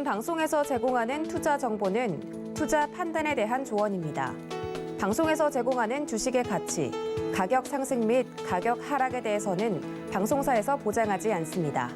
본 방송에서 제공하는 투자 정보는 투자 판단에 대한 조언입니다. 방송에서 제공하는 주식의 가치, 가격 상승 및 가격 하락에 대해서는 방송사에서 보장하지 않습니다.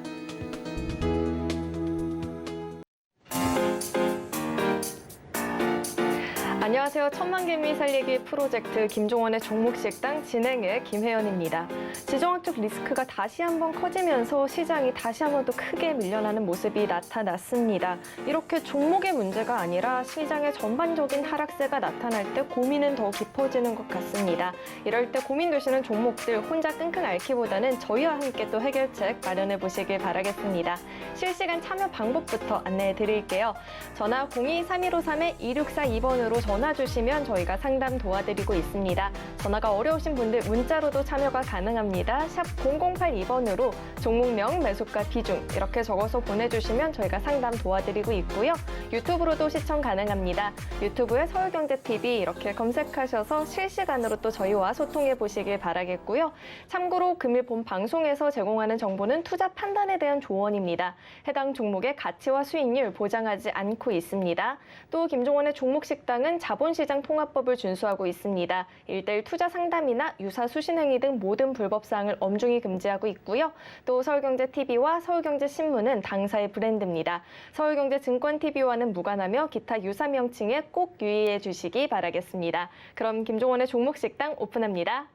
안녕하세요. 천만개미 살리기 프로젝트 김종원의 종목식당 진행의 김혜연입니다. 지정학적 리스크가 다시 한번 커지면서 시장이 다시 한번 또 크게 밀려나는 모습이 나타났습니다. 이렇게 종목의 문제가 아니라 시장의 전반적인 하락세가 나타날 때 고민은 더 깊어지는 것 같습니다. 이럴 때 고민되시는 종목들 혼자 끙끙 앓기보다는 저희와 함께 또 해결책 마련해 보시길 바라겠습니다. 실시간 참여 방법부터 안내해 드릴게요. 전화 02-3153-2642번으로 전화 주시면 저희가 상담 도와드리고 있습니다. 전화가 어려우신 분들 문자로도 참여가 가능합니다. 샵 0082번으로 종목명, 매수가, 비중 이렇게 적어서 보내주시면 저희가 상담 도와드리고 있고요. 유튜브로도 시청 가능합니다. 유튜브에 서울경제TV 이렇게 검색하셔서 실시간으로 또 저희와 소통해 보시길 바라겠고요. 참고로 금일 본 방송에서 제공하는 정보는 투자 판단에 대한 조언입니다. 해당 종목의 가치와 수익률 보장하지 않고 있습니다. 또 김종원의 종목식당은 자본시장 통합법을 준수하고 있습니다. 1:1 투자 상담이나 유사 수신행위 등 모든 불법 사항을 엄중히 금지하고 있고요. 또 서울경제TV와 서울경제신문은 당사의 브랜드입니다. 서울경제증권TV와는 무관하며 기타 유사 명칭에 꼭 유의해 주시기 바라겠습니다. 그럼 김종원의 종목식당 오픈합니다.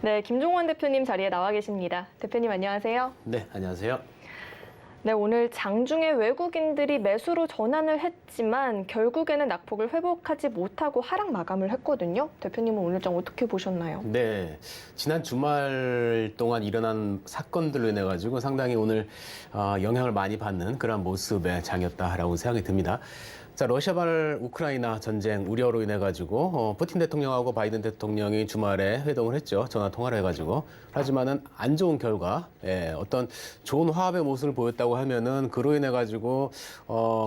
네, 김종원 대표님 자리에 나와 계십니다. 대표님 안녕하세요. 네, 안녕하세요. 네, 오늘 장중에 외국인들이 매수로 전환을 했지만 결국에는 낙폭을 회복하지 못하고 하락 마감을 했거든요. 대표님은 오늘 장 어떻게 보셨나요? 네, 지난 주말 동안 일어난 사건들로 인해 가지고 상당히 오늘 영향을 많이 받는 그런 모습의 장이었다라고 생각이 듭니다. 자, 러시아발 우크라이나 전쟁 우려로 인해 가지고 푸틴 대통령하고 바이든 대통령이 주말에 회동을 했죠. 전화 통화를 해가지고. 하지만은 안 좋은 결과, 어떤 좋은 화합의 모습을 보였다고 하면은 그로 인해 가지고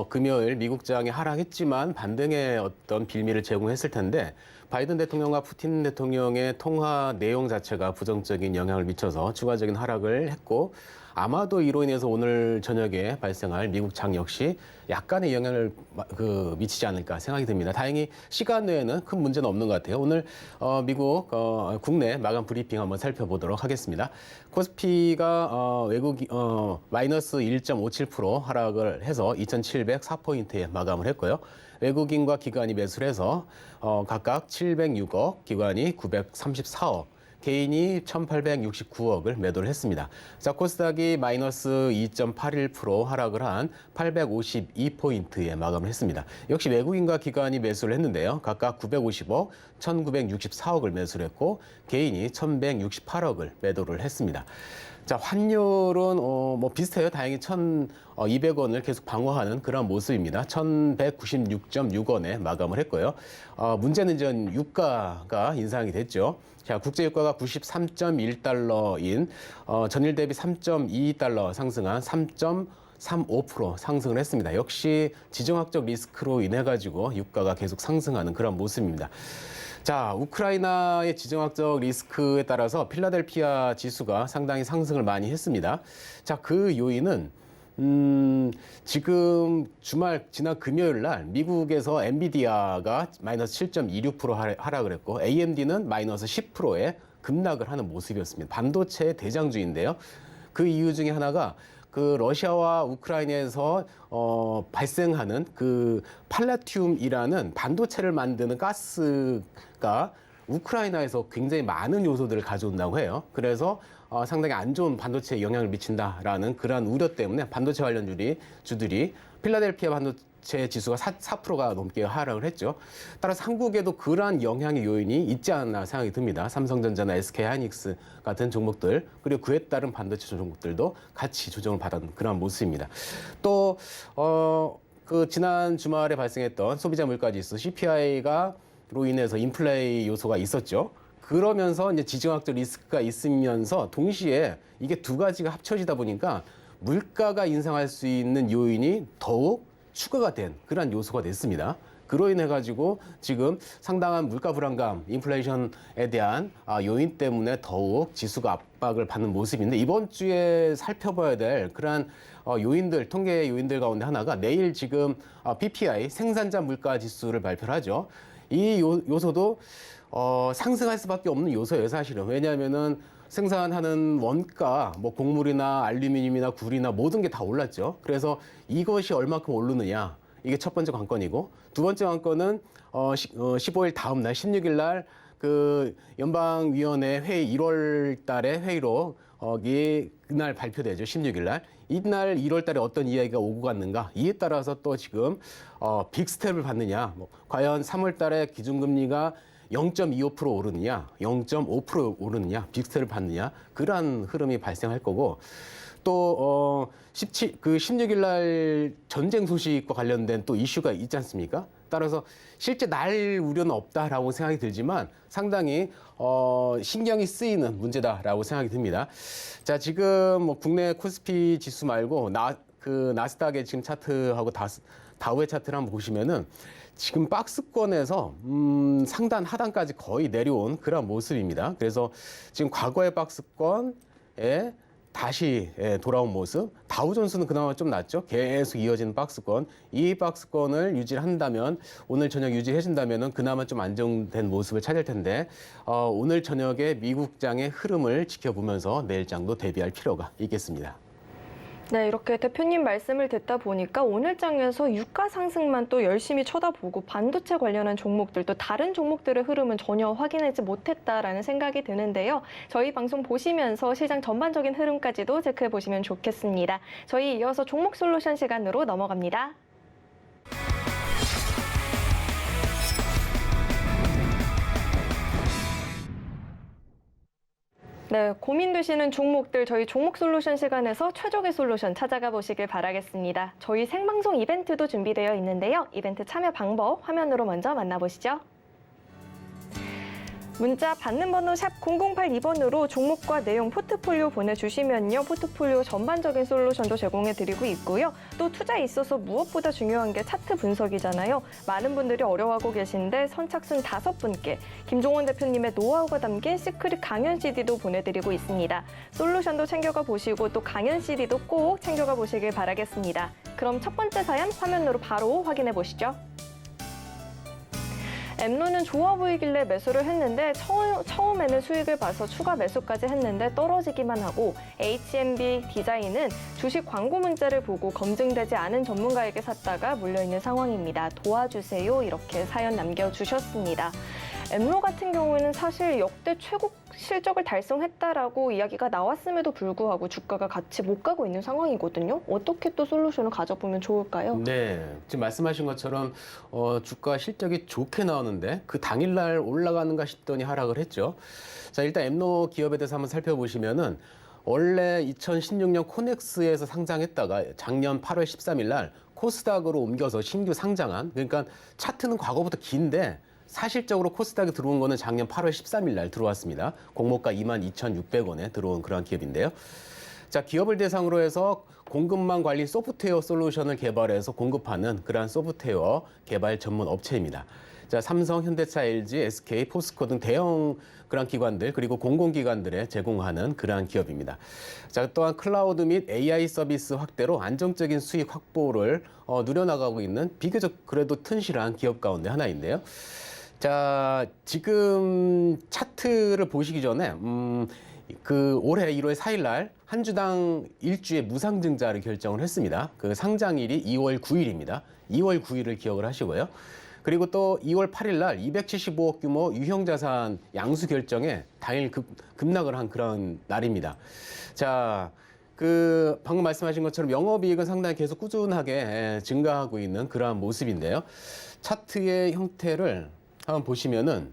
금요일 미국장이 하락했지만 반등의 어떤 빌미를 제공했을 텐데. 바이든 대통령과 푸틴 대통령의 통화 내용 자체가 부정적인 영향을 미쳐서 추가적인 하락을 했고 아마도 이로 인해서 오늘 저녁에 발생할 미국 장 역시 약간의 영향을 미치지 않을까 생각이 듭니다. 다행히 시간 외에는 큰 문제는 없는 것 같아요. 오늘 미국 국내 마감 브리핑 한번 살펴보도록 하겠습니다. 코스피가 마이너스 1.57% 하락을 해서 2,704포인트에 마감을 했고요. 외국인과 기관이 매수를 해서 각각 706억, 기관이 934억, 개인이 1,869억을 매도를 했습니다. 자, 코스닥이 마이너스 2.81% 하락을 한 852포인트에 마감을 했습니다. 역시 외국인과 기관이 매수를 했는데요. 각각 950억, 1,964억을 매수를 했고 개인이 1,168억을 매도를 했습니다. 자, 환율은 비슷해요. 다행히 1,200원을 계속 방어하는 그런 모습입니다. 1,196.6원에 마감을 했고요. 문제는 전 유가가 인상이 됐죠. 자, 국제유가가 93.1달러인 전일 대비 3.22달러 상승한 3.35% 상승을 했습니다. 역시 지정학적 리스크로 인해 가지고 유가가 계속 상승하는 그런 모습입니다. 자, 우크라이나의 지정학적 리스크에 따라서 필라델피아 지수가 상당히 상승을 많이 했습니다. 자, 그 요인은 지금 지난 금요일 날 미국에서 엔비디아가 마이너스 7.26% 하락을 했고 AMD는 마이너스 10%에 급락을 하는 모습이었습니다. 반도체 대장주인데요. 그 이유 중에 하나가 그 러시아와 우크라이나에서 발생하는 그 팔라티움이라는 반도체를 만드는 가스가 우크라이나에서 굉장히 많은 요소들을 가져온다고 해요. 그래서 상당히 안 좋은 반도체에 영향을 미친다라는 그러한 우려 때문에 반도체 관련 주들이 필라델피아 반도체 지수가 4%가 넘게 하락을 했죠. 따라서 한국에도 그러한 영향의 요인이 있지 않나 생각이 듭니다. 삼성전자나 SK하이닉스 같은 종목들 그리고 그에 따른 반도체 종목들도 같이 조정을 받은 그런 모습입니다. 또 지난 주말에 발생했던 소비자 물가지수 CPI가 로 인해서 인플레이 요소가 있었죠. 그러면서 이제 지정학적 리스크가 있으면서 동시에 이게 두 가지가 합쳐지다 보니까 물가가 인상할 수 있는 요인이 더욱 추가가 된 그런 요소가 됐습니다. 그로 인해 가지고 지금 상당한 물가 불안감, 인플레이션에 대한 요인 때문에 더욱 지수가 압박을 받는 모습인데 이번 주에 살펴봐야 될 그러한 요인들, 통계 요인들 가운데 하나가 내일 지금 PPI 생산자 물가 지수를 발표를 하죠. 이 요소도 상승할 수밖에 없는 요소예요, 사실은. 왜냐하면은 생산하는 원가, 뭐 곡물이나 알루미늄이나 굴이나 모든 게 다 올랐죠. 그래서 이것이 얼마큼 오르느냐. 이게 첫 번째 관건이고 두 번째 관건은 15일 다음 날 16일 날 그 연방위원회 회의 1월 달에 회의로 그날 발표되죠. 16일 날. 이날 1월 달에 어떤 이야기가 오고 갔는가 이에 따라서 또 지금 빅스텝을 받느냐 과연 3월 달에 기준금리가 0.25% 오르느냐 0.5% 오르느냐 빅스텝을 받느냐 그러한 흐름이 발생할 거고 또 16일 날 전쟁 소식과 관련된 또 이슈가 있지 않습니까? 따라서 실제 날 우려는 없다라고 생각이 들지만 상당히 신경이 쓰이는 문제다라고 생각이 듭니다. 자, 지금 뭐 국내 코스피 지수 말고 나스닥의 지금 차트하고 다우의 차트를 한번 보시면은 지금 박스권에서 상단 하단까지 거의 내려온 그런 모습입니다. 그래서 지금 과거의 박스권에 다시 돌아온 모습. 다우존스는 그나마 좀 낫죠. 계속 이어지는 박스권. 이 박스권을 유지한다면 오늘 저녁 유지해준다면은 그나마 좀 안정된 모습을 찾을 텐데 오늘 저녁에 미국장의 흐름을 지켜보면서 내일장도 대비할 필요가 있겠습니다. 네, 이렇게 대표님 말씀을 듣다 보니까 오늘 장에서 유가 상승만 또 열심히 쳐다보고 반도체 관련한 종목들도 다른 종목들의 흐름은 전혀 확인하지 못했다라는 생각이 드는데요. 저희 방송 보시면서 시장 전반적인 흐름까지도 체크해 보시면 좋겠습니다. 저희 이어서 종목 솔루션 시간으로 넘어갑니다. 네, 고민되시는 종목들 저희 종목 솔루션 시간에서 최적의 솔루션 찾아가 보시길 바라겠습니다. 저희 생방송 이벤트도 준비되어 있는데요. 이벤트 참여 방법 화면으로 먼저 만나보시죠. 문자 받는 번호 샵 0082번으로 종목과 내용 포트폴리오 보내주시면요. 포트폴리오 전반적인 솔루션도 제공해드리고 있고요. 또 투자에 있어서 무엇보다 중요한 게 차트 분석이잖아요. 많은 분들이 어려워하고 계신데 선착순 5분께 김종원 대표님의 노하우가 담긴 시크릿 강연 CD도 보내드리고 있습니다. 솔루션도 챙겨가 보시고 또 강연 CD도 꼭 챙겨가 보시길 바라겠습니다. 그럼 첫 번째 사연 화면으로 바로 확인해 보시죠. 엠로는 좋아 보이길래 매수를 했는데 처음에는 수익을 봐서 추가 매수까지 했는데 떨어지기만 하고 HMB 디자인은 주식 광고 문자를 보고 검증되지 않은 전문가에게 샀다가 물려있는 상황입니다. 도와주세요. 이렇게 사연 남겨주셨습니다. 엠로 같은 경우에는 사실 역대 최고 실적을 달성했다라고 이야기가 나왔음에도 불구하고 주가가 같이 못 가고 있는 상황이거든요. 어떻게 또 솔루션을 가져보면 좋을까요? 네, 지금 말씀하신 것처럼 주가 실적이 좋게 나오는데 그 당일날 올라가는가 싶더니 하락을 했죠. 자, 일단 엠로 기업에 대해서 한번 살펴보시면은 원래 2016년 코넥스에서 상장했다가 작년 8월 13일 날 코스닥으로 옮겨서 신규 상장한 그러니까 차트는 과거부터 긴데 사실적으로 코스닥에 들어온 거는 작년 8월 13일 날 들어왔습니다. 공모가 22,600원에 들어온 그런 기업인데요. 자, 기업을 대상으로 해서 공급망 관리 소프트웨어 솔루션을 개발해서 공급하는 그러한 소프트웨어 개발 전문 업체입니다. 자, 삼성, 현대차, LG, SK, 포스코 등 대형 그런 기관들 그리고 공공기관들에 제공하는 그러한 기업입니다. 자, 또한 클라우드 및 AI 서비스 확대로 안정적인 수익 확보를 누려나가고 있는 비교적 그래도 튼실한 기업 가운데 하나인데요. 자, 지금 차트를 보시기 전에 올해 1월 4일 날 한 주당 1주의 무상증자를 결정을 했습니다. 그 상장일이 2월 9일입니다. 2월 9일을 기억을 하시고요. 그리고 또 2월 8일 날 275억 규모 유형자산 양수 결정에 당일 급락을 한 그런 날입니다. 자, 방금 말씀하신 것처럼 영업이익은 상당히 계속 꾸준하게 증가하고 있는 그러한 모습인데요. 차트의 형태를 한번 보시면은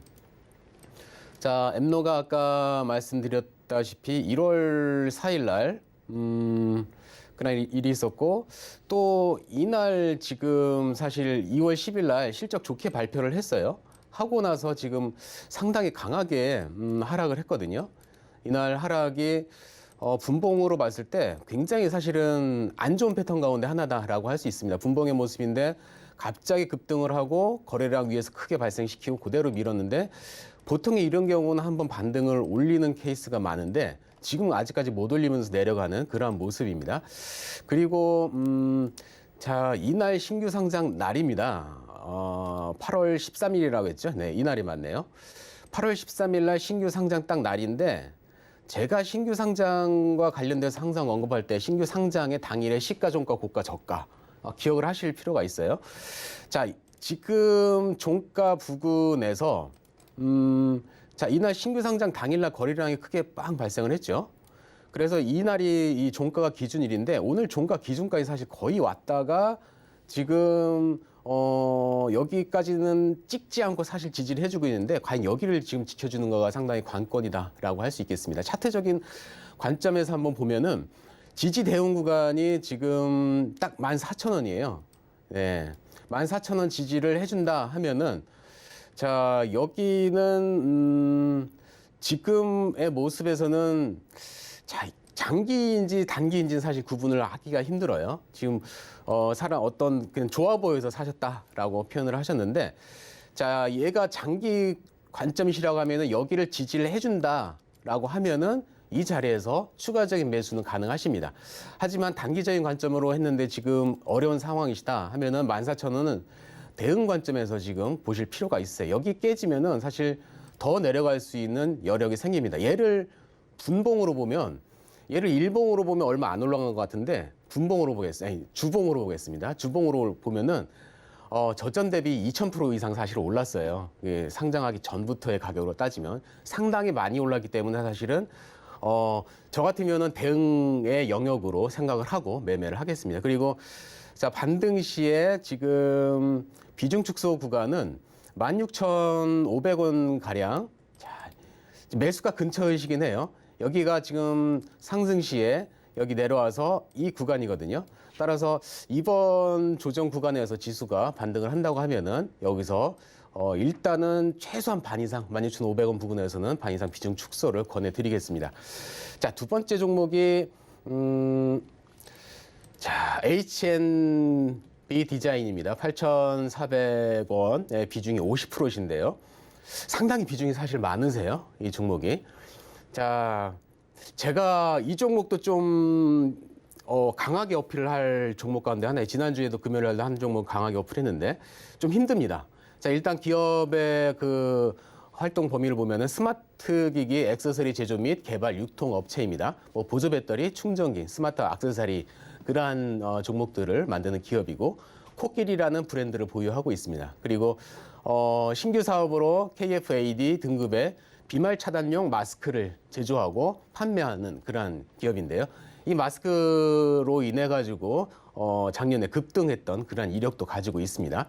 자, 엠노가 아까 말씀드렸다시피 1월 4일 날 그날 일이 있었고 또 이날 지금 사실 2월 10일 날 실적 좋게 발표를 했어요. 하고 나서 지금 상당히 강하게 하락을 했거든요. 이날 하락이 분봉으로 봤을 때 굉장히 사실은 안 좋은 패턴 가운데 하나다라고 할 수 있습니다. 분봉의 모습인데 갑자기 급등을 하고 거래량 위에서 크게 발생시키고 그대로 밀었는데 보통 이런 경우는 한번 반등을 올리는 케이스가 많은데 지금 아직까지 못 올리면서 내려가는 그러한 모습입니다. 그리고 자, 이날 신규 상장 날입니다. 8월 13일이라고 했죠? 네, 이날이 맞네요. 8월 13일 날 신규 상장 딱 날인데 제가 신규 상장과 관련돼서 항상 언급할 때 신규 상장의 당일의 시가, 종가, 고가, 저가 기억을 하실 필요가 있어요. 자, 지금 종가 부근에서 자, 이날 신규 상장 당일날 거래량이 크게 빵 발생을 했죠. 그래서 이날이 이 종가가 기준일인데 오늘 종가 기준까지 사실 거의 왔다가 지금 여기까지는 찍지 않고 사실 지지를 해주고 있는데 과연 여기를 지금 지켜주는 거가 상당히 관건이다라고 할 수 있겠습니다. 차트적인 관점에서 한번 보면은 지지 대응 구간이 지금 딱 14,000원이에요. 네, 14,000원 지지를 해준다 하면은 자, 여기는 지금의 모습에서는 자, 장기인지 단기인지는 사실 구분을 하기가 힘들어요. 지금 사람 어떤 그냥 좋아 보여서 사셨다라고 표현을 하셨는데, 자, 얘가 장기 관점이시라고 하면은 여기를 지지를 해준다라고 하면은 이 자리에서 추가적인 매수는 가능하십니다. 하지만 단기적인 관점으로 했는데 지금 어려운 상황이시다 하면은 14,000원은 대응 관점에서 지금 보실 필요가 있어요. 여기 깨지면은 사실 더 내려갈 수 있는 여력이 생깁니다. 얘를 분봉으로 보면 얘를 일봉으로 보면 얼마 안 올라간 것 같은데 분봉으로 보겠습니다. 아니, 주봉으로 보겠습니다. 주봉으로 보면은 저점 대비 2000% 이상 사실 올랐어요. 예, 상장하기 전부터의 가격으로 따지면 상당히 많이 올랐기 때문에 사실은 저 같으면은 대응의 영역으로 생각을 하고 매매를 하겠습니다. 그리고 자, 반등 시에 지금 비중 축소 구간은 16,500원 가량. 자, 매수가 근처이시긴 해요. 여기가 지금 상승 시에 여기 내려와서 이 구간이거든요. 따라서 이번 조정 구간에서 지수가 반등을 한다고 하면은 여기서 일단은 최소한 반 이상 16,500원 부근에서는 반 이상 비중 축소를 권해드리겠습니다. 자, 두 번째 종목이 자, H&B 디자인입니다. 8,400원 비중이 50%신데요. 상당히 비중이 사실 많으세요, 이 종목이. 자, 제가 이 종목도 좀 강하게 어필을 할 종목 가운데 하나에 지난주에도 금요일 날 한 종목 강하게 어필했는데 좀 힘듭니다. 자, 일단 기업의 그 활동 범위를 보면은 스마트 기기 액세서리 제조 및 개발 유통 업체입니다. 뭐 보조 배터리, 충전기, 스마트 액세서리 그러한 종목들을 만드는 기업이고 코끼리라는 브랜드를 보유하고 있습니다. 그리고 신규 사업으로 KF-AD 등급의 비말 차단용 마스크를 제조하고 판매하는 그러한 기업인데요. 이 마스크로 인해 가지고 작년에 급등했던 그러한 이력도 가지고 있습니다.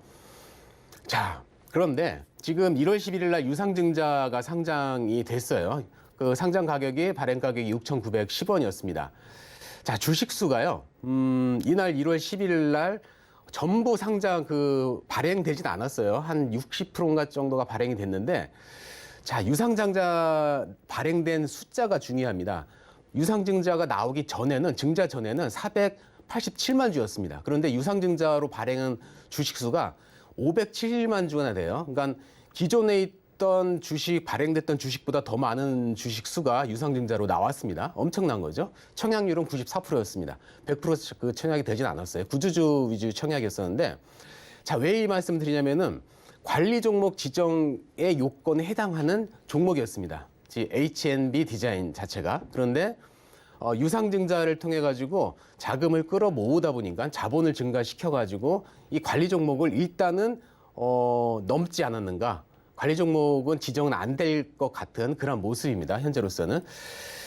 자, 그런데 지금 1월 11일 날 유상증자가 상장이 됐어요. 그 상장 가격이 발행 가격이 6,910원이었습니다. 자, 주식 수가요. 이날 1월 11일 날 전부 상장 발행되진 않았어요. 한 60%인가 정도가 발행이 됐는데 자, 유상증자 발행된 숫자가 중요합니다. 유상증자가 나오기 전에는 증자 전에는 487만 주였습니다. 그런데 유상증자로 발행한 주식수가 507만 주나 돼요. 그러니까 기존에 있던 주식 발행됐던 주식보다 더 많은 주식 수가 유상증자로 나왔습니다. 엄청난 거죠. 청약률은 94%였습니다. 100% 그 청약이 되진 않았어요. 구주주 위주 청약이었었는데 자, 왜 이 말씀 드리냐면은 관리 종목 지정의 요건에 해당하는 종목이었습니다. H&B 디자인 자체가. 그런데 유상증자를 통해 가지고 자금을 끌어모으다 보니까 자본을 증가시켜 가지고 이 관리 종목을 일단은 넘지 않았는가. 관리 종목은 지정은 안 될 것 같은 그런 모습입니다. 현재로서는.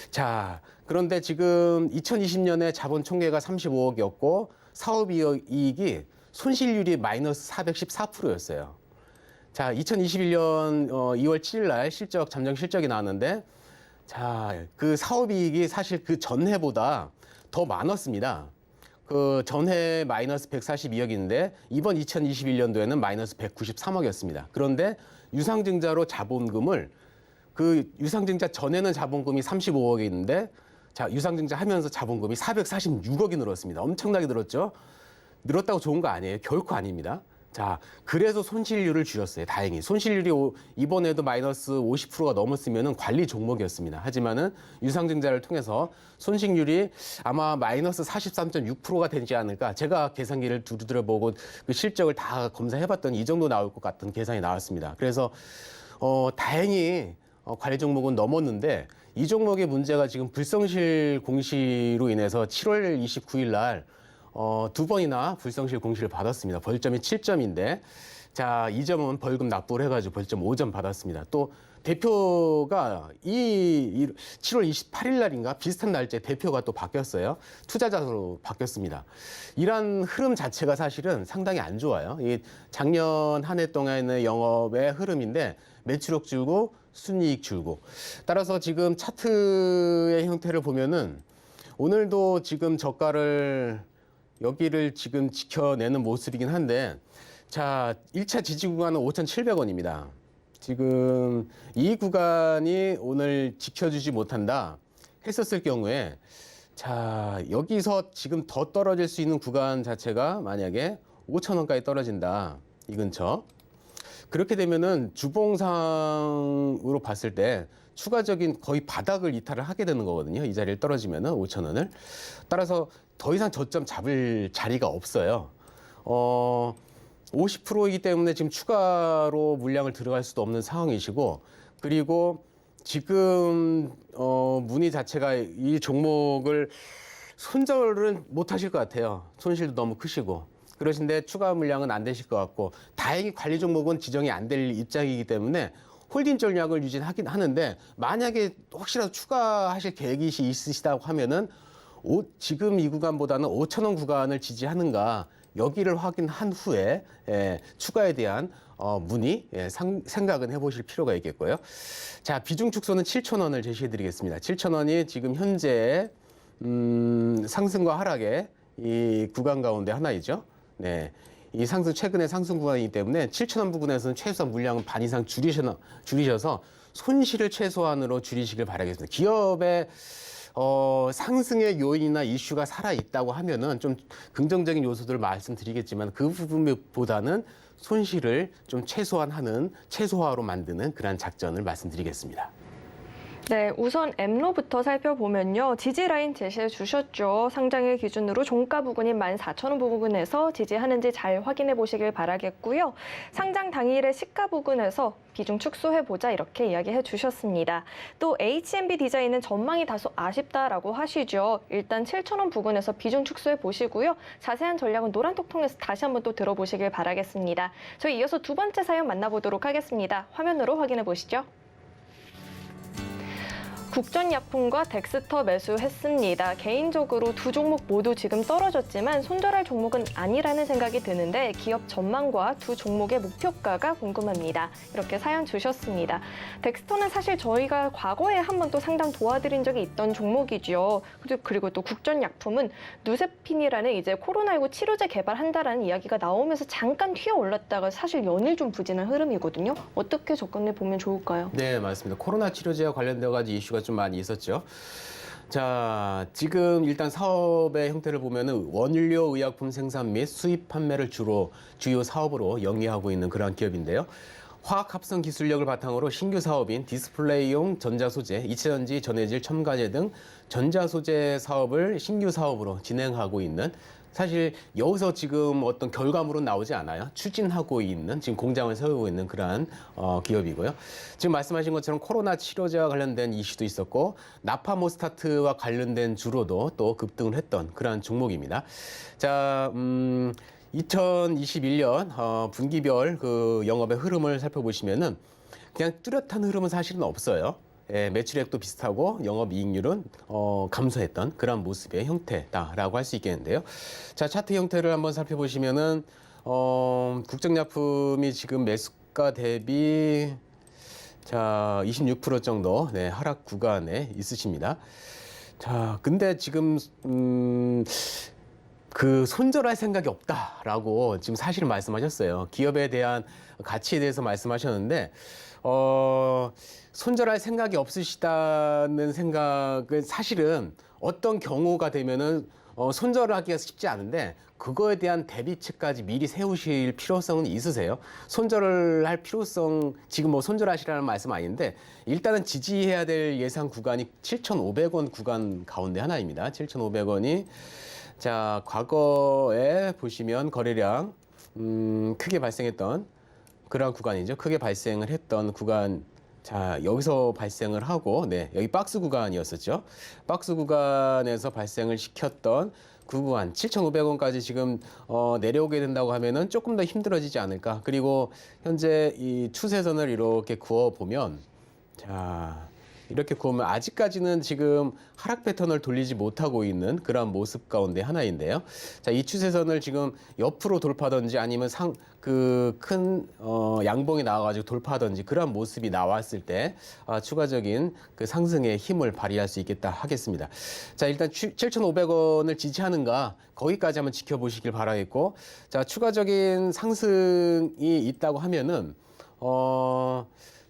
자, 그런데 지금 2020년에 자본 총계가 35억이었고 사업이익이 손실률이 마이너스 414%였어요. 자, 2021년 2월 7일 날 잠정 실적이 나왔는데 자, 그 사업이익이 사실 그 전해보다 더 많았습니다. 그 전해 마이너스 142억인데 이번 2021년도에는 마이너스 193억이었습니다. 그런데 유상증자로 자본금을 그 유상증자 전에는 자본금이 35억인데 자, 유상증자 하면서 자본금이 446억이 늘었습니다. 엄청나게 늘었죠. 늘었다고 좋은 거 아니에요. 결코 아닙니다. 자, 그래서 손실률을 줄였어요. 다행히. 손실률이 이번에도 마이너스 50%가 넘었으면 관리 종목이었습니다. 하지만은 유상증자를 통해서 손실률이 아마 마이너스 43.6%가 되지 않을까. 제가 계산기를 두드려보고 그 실적을 다 검사해봤더니 이 정도 나올 것 같은 계산이 나왔습니다. 그래서 다행히 관리 종목은 넘었는데 이 종목의 문제가 지금 불성실 공시로 인해서 7월 29일 날 두 번이나 불성실 공시를 받았습니다. 벌점이 7점인데, 자, 이 점은 벌금 납부를 해가지고 벌점 5점 받았습니다. 또 대표가 7월 28일 날인가 비슷한 날짜에 대표가 또 바뀌었어요. 투자자로 바뀌었습니다. 이런 흐름 자체가 사실은 상당히 안 좋아요. 이 작년 한 해 동안의 영업의 흐름인데 매출액 줄고 순이익 줄고. 따라서 지금 차트의 형태를 보면은 오늘도 지금 저가를 여기를 지금 지켜내는 모습이긴 한데, 자, 1차 지지 구간은 5,700원입니다. 지금 이 구간이 오늘 지켜주지 못한다 했었을 경우에, 자, 여기서 지금 더 떨어질 수 있는 구간 자체가 만약에 5,000원까지 떨어진다, 이 근처. 그렇게 되면은 주봉상으로 봤을 때 추가적인 거의 바닥을 이탈을 하게 되는 거거든요. 이 자리를 떨어지면은 5,000원을. 따라서 더 이상 저점 잡을 자리가 없어요. 50%이기 때문에 지금 추가로 물량을 들어갈 수도 없는 상황이시고, 그리고 지금 문의 자체가 이 종목을 손절은 못 하실 것 같아요. 손실도 너무 크시고. 그러신데 추가 물량은 안 되실 것 같고, 다행히 관리 종목은 지정이 안 될 입장이기 때문에 홀딩 전략을 유지하긴 하는데, 만약에 혹시라도 추가하실 계획이 있으시다고 하면은 지금 이 구간보다는 5,000원 구간을 지지하는가, 여기를 확인한 후에 추가에 대한 문의 생각은 해보실 필요가 있겠고요. 자, 비중 축소는 7,000원을 제시해드리겠습니다. 7,000원이 지금 현재 상승과 하락의 이 구간 가운데 하나이죠. 네. 이 최근의 상승 구간이기 때문에 7,000원 부근에서는 최소한 물량은 반 이상 줄이셔서 손실을 최소한으로 줄이시길 바라겠습니다. 기업의 상승의 요인이나 이슈가 살아있다고 하면은 좀 긍정적인 요소들을 말씀드리겠지만, 그 부분보다는 손실을 좀 최소화로 만드는 그런 작전을 말씀드리겠습니다. 네, 우선 엠로부터 살펴보면요. 지지 라인 제시해 주셨죠. 상장일 기준으로 종가 부근인 14,000원 부근에서 지지하는지 잘 확인해 보시길 바라겠고요. 상장 당일의 시가 부근에서 비중 축소해보자 이렇게 이야기해 주셨습니다. 또 HMB 디자인은 전망이 다소 아쉽다라고 하시죠. 일단 7,000원 부근에서 비중 축소해 보시고요. 자세한 전략은 노란톡 통해서 다시 한번 또 들어보시길 바라겠습니다. 저희 이어서 두 번째 사연 만나보도록 하겠습니다. 화면으로 확인해 보시죠. 국전약품과 덱스터 매수했습니다. 개인적으로 두 종목 모두 지금 떨어졌지만 손절할 종목은 아니라는 생각이 드는데 기업 전망과 두 종목의 목표가가 궁금합니다. 이렇게 사연 주셨습니다. 덱스터는 사실 저희가 과거에 한번 또 상담 도와드린 적이 있던 종목이죠. 그리고 또 국전약품은 누세핀이라는 이제 코로나19 치료제 개발한다라는 이야기가 나오면서 잠깐 튀어 올랐다가 사실 연일 좀 부진한 흐름이거든요. 어떻게 접근해 보면 좋을까요? 네, 맞습니다. 코로나 치료제와 관련되어 가지고 이슈가 좀 많이 있었죠. 자, 지금 일단 사업의 형태를 보면은 원료 의약품 생산 및 수입 판매를 주요 사업으로 영위하고 있는 그러한 기업인데요. 화학 합성 기술력을 바탕으로 신규 사업인 디스플레이용 전자소재, 이체전지, 전해질, 첨가제 등 전자소재 사업을 신규 사업으로 진행하고 있는, 사실 여기서 지금 어떤 결과물은 나오지 않아요. 추진하고 있는, 지금 공장을 세우고 있는 그러한 기업이고요. 지금 말씀하신 것처럼 코로나 치료제와 관련된 이슈도 있었고, 나파모스타트와 관련된 주로도 또 급등을 했던 그러한 종목입니다. 자, 2021년 분기별 그 영업의 흐름을 살펴보시면은 그냥 뚜렷한 흐름은 사실은 없어요. 매출액도 비슷하고 영업이익률은 감소했던 그런 모습의 형태다라고 할 수 있겠는데요. 자, 차트 형태를 한번 살펴보시면은 국전약품이 지금 매수가 대비 자 26% 정도 하락 구간에 있으십니다. 자, 근데 지금 그 손절할 생각이 없다라고 지금 사실은 말씀하셨어요. 기업에 대한 가치에 대해서 말씀하셨는데 손절할 생각이 없으시다는 생각은 사실은 어떤 경우가 되면은 손절하기가 쉽지 않은데 그거에 대한 대비책까지 미리 세우실 필요성은 있으세요? 손절을 할 필요성, 지금 뭐 손절하시라는 말씀 아닌데 일단은 지지해야 될 예상 구간이 7,500원 구간 가운데 하나입니다. 7,500원이 자, 과거에 보시면 거래량 크게 발생했던 그러한 구간이죠. 크게 발생을 했던 구간. 자, 여기서 발생을 하고, 네, 여기 박스 구간이었었죠. 박스 구간에서 발생을 시켰던 그 구간, 7,500원까지 지금 내려오게 된다고 하면은 조금 더 힘들어지지 않을까. 그리고 현재 이 추세선을 이렇게 그어보면, 자, 이렇게 그으면 아직까지는 지금 하락 패턴을 돌리지 못하고 있는 그런 모습 가운데 하나인데요. 자, 이 추세선을 지금 옆으로 돌파하든지 아니면 큰 양봉이 나와가지고 돌파하든지 그런 모습이 나왔을 때 추가적인 그 상승의 힘을 발휘할 수 있겠다 하겠습니다. 자, 일단 7,500원을 지지하는가 거기까지 한번 지켜보시길 바라겠고, 자, 추가적인 상승이 있다고 하면은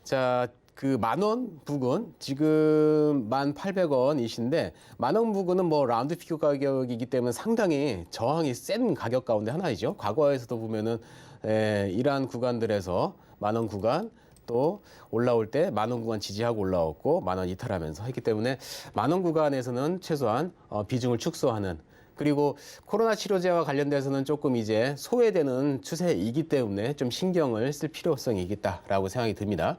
자. 그 10,000원 부근 지금 1,800원이신데 10,000원 부근은 뭐 라운드 피규어 가격이기 때문에 상당히 저항이 센 가격 가운데 하나이죠. 과거에서도 보면은 이러한 구간들에서 10,000원 구간 또 올라올 때 10,000원 구간 지지하고 올라왔고 10,000원 이탈하면서 했기 때문에 10,000원 구간에서는 최소한 비중을 축소하는, 그리고 코로나 치료제와 관련돼서는 조금 이제 소외되는 추세이기 때문에 좀 신경을 쓸 필요성이 있겠다라고 생각이 듭니다.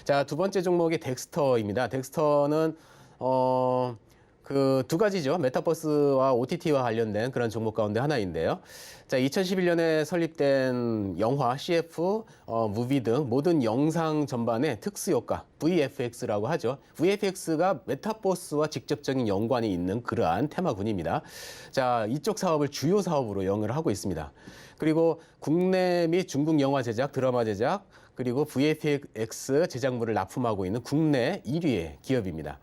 자, 두 번째 종목이 덱스터입니다. 덱스터는 그 두 가지죠. 메타버스와 OTT와 관련된 그런 종목 가운데 하나인데요. 자, 2011년에 설립된 영화, CF, 무비 등 모든 영상 전반의 특수효과, VFX라고 하죠. VFX가 메타버스와 직접적인 연관이 있는 그러한 테마군입니다. 자, 이쪽 사업을 주요 사업으로 영위를 하고 있습니다. 그리고 국내 및 중국 영화 제작, 드라마 제작, 그리고 VFX 제작물을 납품하고 있는 국내 1위의 기업입니다.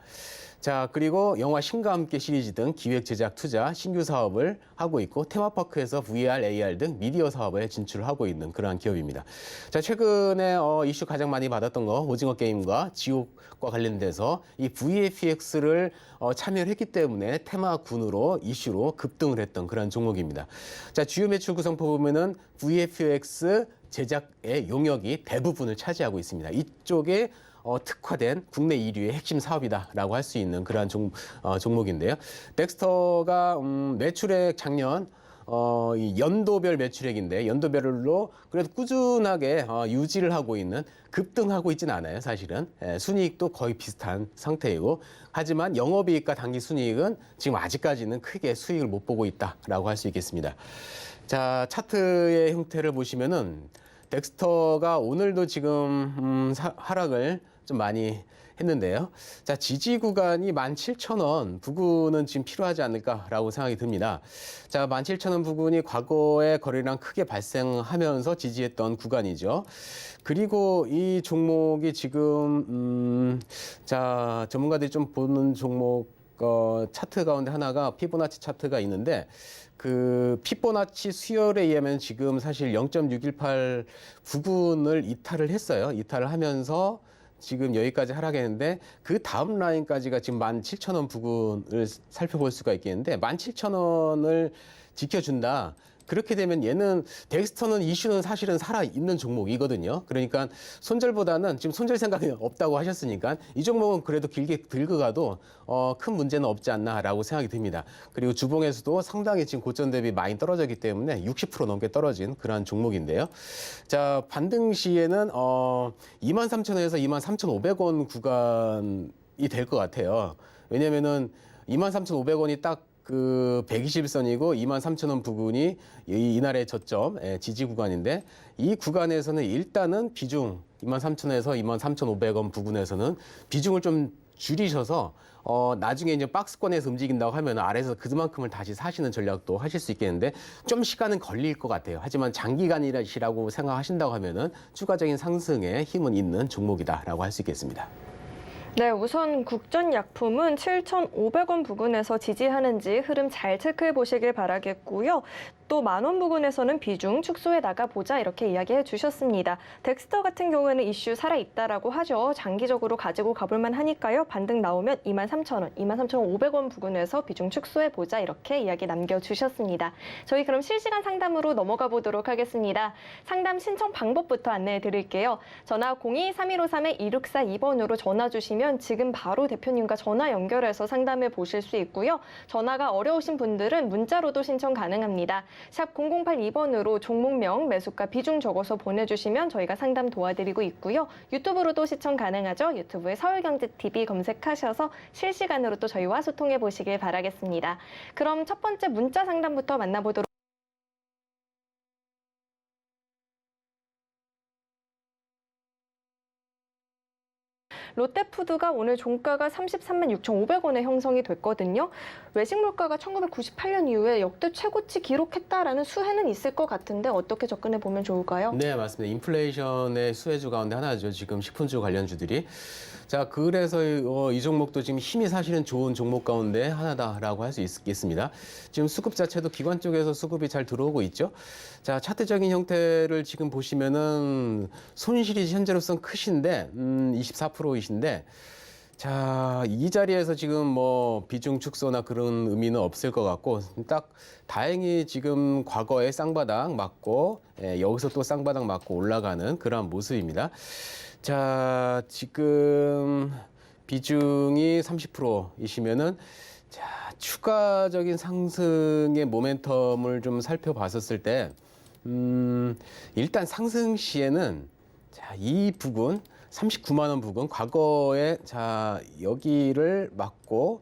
자, 그리고 영화 신과 함께 시리즈 등 기획 제작 투자 신규 사업을 하고 있고 테마파크에서 VR, AR 등 미디어 사업에 진출하고 있는 그러한 기업입니다. 자, 최근에 이슈 가장 많이 받았던 거 오징어 게임과 지옥과 관련돼서 이 VFX를 참여를 했기 때문에 테마군으로 이슈로 급등을 했던 그런 종목입니다. 자, 주요 매출 구성표 보면은 VFX 제작의 용역이 대부분을 차지하고 있습니다. 이쪽에 특화된 국내 1위의 핵심 사업이다라고 할 수 있는 그러한 종목인데요. 덱스터가 매출액 작년 이 연도별 매출액인데 연도별로 그래도 꾸준하게 유지를 하고 있는, 급등하고 있지는 않아요. 사실은 순이익도 거의 비슷한 상태이고, 하지만 영업이익과 당기순이익은 지금 아직까지는 크게 수익을 못 보고 있다라고 할 수 있겠습니다. 자, 차트의 형태를 보시면은 덱스터가 오늘도 지금 하락을 좀 많이 했는데요. 자, 지지 구간이 17,000원 부근은 지금 필요하지 않을까라고 생각이 듭니다. 자, 17,000원 부근이 과거에 거래량 크게 발생하면서 지지했던 구간이죠. 그리고 이 종목이 지금 자, 전문가들이 좀 보는 종목 차트 가운데 하나가 피보나치 차트가 있는데, 그 피보나치 수열에 의하면 지금 사실 0.618 부근을 이탈을 했어요. 이탈을 하면서 지금 여기까지 하락했는데 그 다음 라인까지가 지금 17,000원 부근을 살펴볼 수가 있겠는데 17,000원을 지켜준다. 그렇게 되면 얘는 덱스터는 이슈는 사실은 살아있는 종목이거든요. 그러니까 손절보다는 지금 손절 생각이 없다고 하셨으니까 이 종목은 그래도 길게 들고 가도 큰 문제는 없지 않나라고 생각이 듭니다. 그리고 주봉에서도 상당히 지금 고점 대비 많이 떨어졌기 때문에 60% 넘게 떨어진 그러한 종목인데요. 자, 반등 시에는 23,000원에서 23,500원 구간이 될 것 같아요. 왜냐면은 23,500원이 딱 그 120선이고 23,000원 부근이 이날의 저점 지지 구간인데, 이 구간에서는 일단은 비중 23,000원에서 23,500원 부근에서는 비중을 좀 줄이셔서 나중에 이제 박스권에서 움직인다고 하면 아래에서 그만큼을 다시 사시는 전략도 하실 수 있겠는데 좀 시간은 걸릴 것 같아요. 하지만 장기간이라고 생각하신다고 하면은 추가적인 상승에 힘은 있는 종목이다라고 할 수 있겠습니다. 네, 우선 국전약품은 7,500원 부근에서 지지하는지 흐름 잘 체크해 보시길 바라겠고요. 또 10,000원 부근에서는 비중 축소해 나가 보자 이렇게 이야기해 주셨습니다. 덱스터 같은 경우에는 이슈 살아있다라고 하죠. 장기적으로 가지고 가볼 만하니까요. 반등 나오면 23,000원, 23,500원 부근에서 비중 축소해 보자 이렇게 이야기 남겨주셨습니다. 저희 그럼 실시간 상담으로 넘어가 보도록 하겠습니다. 상담 신청 방법부터 안내해 드릴게요. 전화 02-3153-2642번으로 전화 주시면 지금 바로 대표님과 전화 연결해서 상담해 보실 수 있고요. 전화가 어려우신 분들은 문자로도 신청 가능합니다. 샵 0082번으로 종목명, 매수가, 비중 적어서 보내주시면 저희가 상담 도와드리고 있고요. 유튜브로도 시청 가능하죠. 유튜브에 서울경제TV 검색하셔서 실시간으로 또 저희와 소통해 보시길 바라겠습니다. 그럼 첫 번째 문자 상담부터 만나보도록 롯데푸드가 오늘 종가가 33만 6,500원에 형성이 됐거든요. 외식 물가가 1998년 이후에 역대 최고치 기록했다라는 수혜는 있을 것 같은데 어떻게 접근해 보면 좋을까요? 네, 맞습니다. 인플레이션의 수혜주 가운데 하나죠. 지금 식품주 관련주들이. 자, 그래서 이 종목도 지금 힘이 사실은 좋은 종목 가운데 하나다라고 할 수 있겠습니다. 지금 수급 자체도 기관 쪽에서 수급이 잘 들어오고 있죠. 자, 차트적인 형태를 지금 보시면은 손실이 현재로서는 크신데 24%이신데 자, 이 자리에서 지금 뭐 비중 축소나 그런 의미는 없을 것 같고 딱 다행히 지금 과거에 쌍바닥 맞고 여기서 또 쌍바닥 맞고 올라가는 그런 모습입니다. 자, 지금 비중이 30%이시면은 자, 추가적인 상승의 모멘텀을 좀 살펴봤었을 때 일단 상승 시에는 자, 이 부분 39만 원 부근 과거에 자 여기를 막고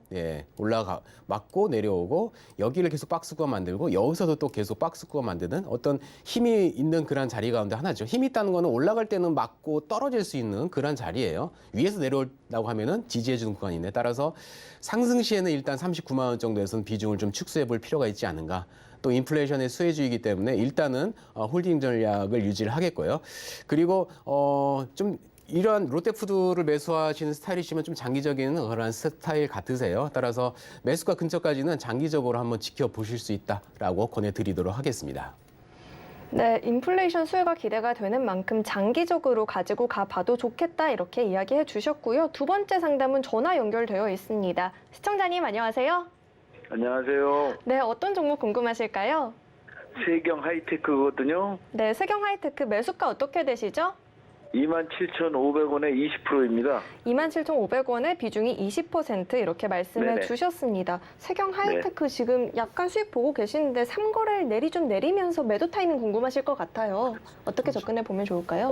막고 내려오고 여기를 계속 박스권 만들고 여기서도 또 계속 박스권 만드는 어떤 힘이 있는 그런 자리 가운데 하나죠. 힘이 있다는 거는 올라갈 때는 막고 떨어질 수 있는 그런 자리예요. 위에서 내려온다고 하면은 지지해 주는 구간인데 따라서 상승 시에는 일단 39만 원 정도에서는 비중을 좀 축소해 볼 필요가 있지 않은가. 또 인플레이션의 수혜주이기 때문에 일단은 홀딩 전략을 유지를 하겠고요. 그리고 좀 이러한 롯데푸드를 매수하시는 스타일이시면 좀 장기적인 그런 스타일 같으세요. 따라서 매수가 근처까지는 장기적으로 한번 지켜보실 수 있다라고 권해드리도록 하겠습니다. 네, 인플레이션 수혜가 기대가 되는 만큼 장기적으로 가지고 가봐도 좋겠다 이렇게 이야기해 주셨고요. 두 번째 상담은 전화 연결되어 있습니다. 시청자님 안녕하세요. 안녕하세요. 네, 어떤 종목 궁금하실까요? 세경 하이테크거든요. 네, 세경 하이테크 매수가 어떻게 되시죠? 27,500원에 20%입니다. 27,500원에 비중이 20% 이렇게 말씀해 네네. 주셨습니다. 세경 하이테크 지금 약간 수익 보고 계시는데 3거래일 좀 내리면서 매도 타이밍 궁금하실 것 같아요. 어떻게 접근해 보면 좋을까요?